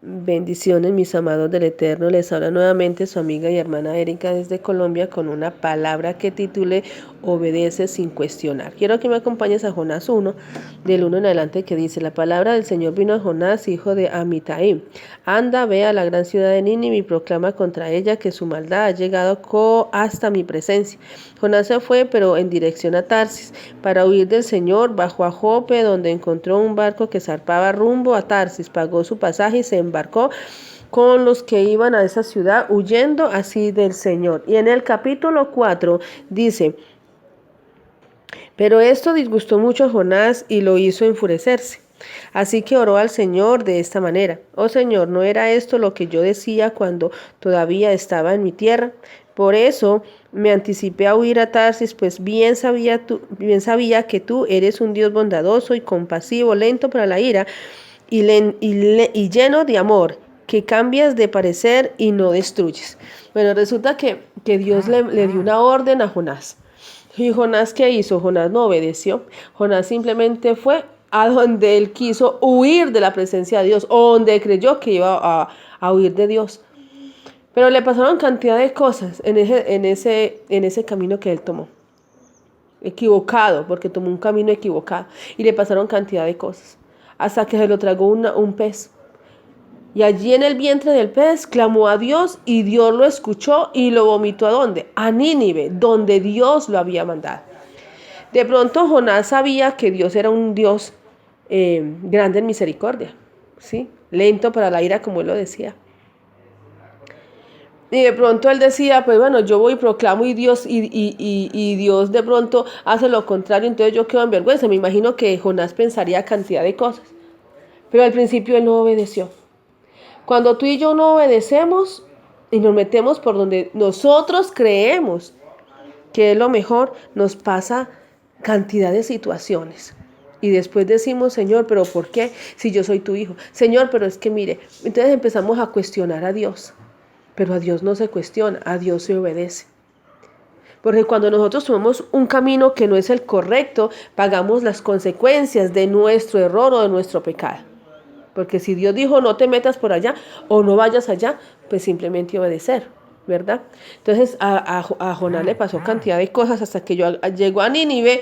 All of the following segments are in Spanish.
Bendiciones, mis amados del Eterno. Les habla nuevamente su amiga y hermana Erika desde Colombia con una palabra que titule Obedece sin cuestionar. Quiero que me acompañes a Jonás 1, del 1 en adelante, que dice: La palabra del Señor vino a Jonás, hijo de Amitai. Anda, ve a la gran ciudad de Nínive y proclama contra ella que su maldad ha llegado hasta mi presencia. Jonás se fue, pero en dirección a Tarsis, para huir del Señor. Bajó a Jope, donde encontró un barco que zarpaba rumbo a Tarsis. Pagó su pasaje y se embarcó con los que iban a esa ciudad, huyendo así del Señor. Y en el capítulo 4 dice: Pero esto disgustó mucho a Jonás y lo hizo enfurecerse. Así que oró al Señor de esta manera: Oh Señor, ¿no era esto lo que yo decía cuando todavía estaba en mi tierra? Por eso me anticipé a huir a Tarsis, pues bien sabía que tú eres un Dios bondadoso y compasivo, lento para la ira y lleno de amor, que cambias de parecer y no destruyes. Bueno, resulta que Dios le dio una orden a Jonás. ¿Y Jonás qué hizo? Jonás no obedeció. Jonás simplemente fue a donde él quiso huir de la presencia de Dios, o donde creyó que iba a huir de Dios. Pero le pasaron cantidad de cosas en ese camino que él tomó. Equivocado, porque tomó un camino equivocado. Y le pasaron cantidad de cosas. Hasta que se lo tragó un pez. Y allí en el vientre del pez clamó a Dios, y Dios lo escuchó y lo vomitó ¿a dónde? A Nínive, donde Dios lo había mandado. De pronto Jonás sabía que Dios era un Dios grande en misericordia, ¿sí? Lento para la ira, como él lo decía. Y de pronto él decía: pues bueno, yo voy y proclamo, y Dios de pronto hace lo contrario, entonces yo quedo en vergüenza. Me imagino que Jonás pensaría cantidad de cosas. Pero al principio él no obedeció. Cuando tú y yo no obedecemos y nos metemos por donde nosotros creemos que es lo mejor, nos pasa cantidad de situaciones. Y después decimos: Señor, ¿pero por qué? Si yo soy tu hijo. Señor, pero es que mire. Entonces empezamos a cuestionar a Dios. Pero a Dios no se cuestiona, a Dios se obedece. Porque cuando nosotros tomamos un camino que no es el correcto, pagamos las consecuencias de nuestro error o de nuestro pecado. Porque si Dios dijo: no te metas por allá o no vayas allá, pues simplemente obedecer, ¿verdad? Entonces a Jonás le pasó cantidad de cosas hasta que llegó a Nínive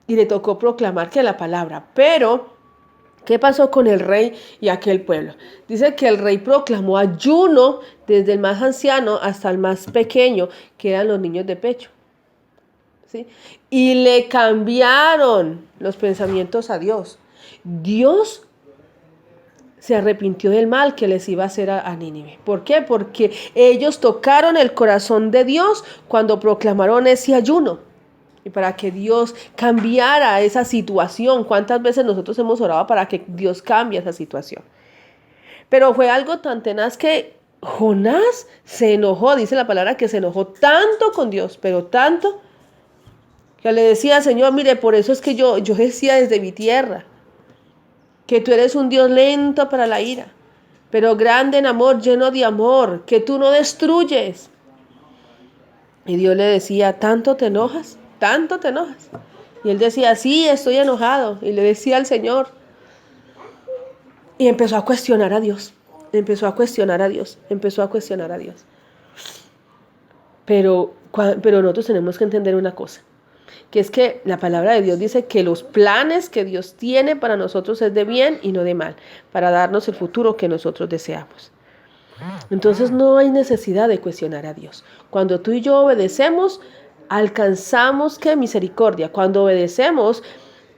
y le tocó proclamar que la palabra. Pero ¿qué pasó con el rey y aquel pueblo? Dice que el rey proclamó ayuno desde el más anciano hasta el más pequeño, que eran los niños de pecho. ¿Sí? Y le cambiaron los pensamientos a Dios. Dios se arrepintió del mal que les iba a hacer a Nínive. ¿Por qué? Porque ellos tocaron el corazón de Dios cuando proclamaron ese ayuno. Y para que Dios cambiara esa situación. ¿Cuántas veces nosotros hemos orado para que Dios cambie esa situación? Pero fue algo tan tenaz que Jonás se enojó. Dice la palabra que se enojó tanto con Dios, pero tanto, que le decía: Señor, mire, por eso es que yo decía desde mi tierra que tú eres un Dios lento para la ira, pero grande en amor, lleno de amor, que tú no destruyes. Y Dios le decía: ¿tanto te enojas? ¿Tanto te enojas? Y él decía: sí, estoy enojado. Y le decía al Señor. Y empezó a cuestionar a Dios. Empezó a cuestionar a Dios. Pero nosotros tenemos que entender una cosa. Que es que la palabra de Dios dice que los planes que Dios tiene para nosotros es de bien y no de mal, para darnos el futuro que nosotros deseamos. Entonces no hay necesidad de cuestionar a Dios. Cuando tú y yo obedecemos, alcanzamos ¿qué? Misericordia. Cuando obedecemos,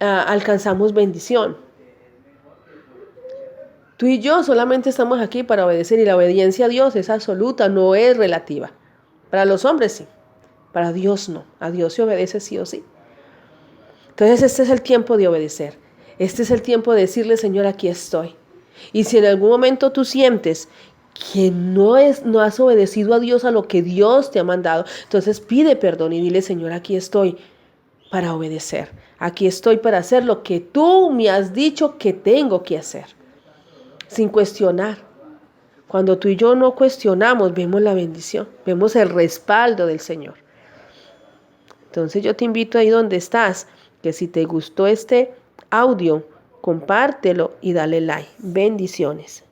alcanzamos bendición. Tú y yo solamente estamos aquí para obedecer, y la obediencia a Dios es absoluta, no es relativa. Para los hombres sí, para Dios no. A Dios se obedece sí o sí. Entonces este es el tiempo de obedecer. Este es el tiempo de decirle: Señor, aquí estoy. Y si en algún momento tú sientes que no has obedecido a Dios, a lo que Dios te ha mandado, entonces pide perdón y dile: Señor, aquí estoy para obedecer. Aquí estoy para hacer lo que tú me has dicho que tengo que hacer. Sin cuestionar. Cuando tú y yo no cuestionamos, vemos la bendición, vemos el respaldo del Señor. Entonces yo te invito ahí donde estás, que si te gustó este audio, compártelo y dale like. Bendiciones.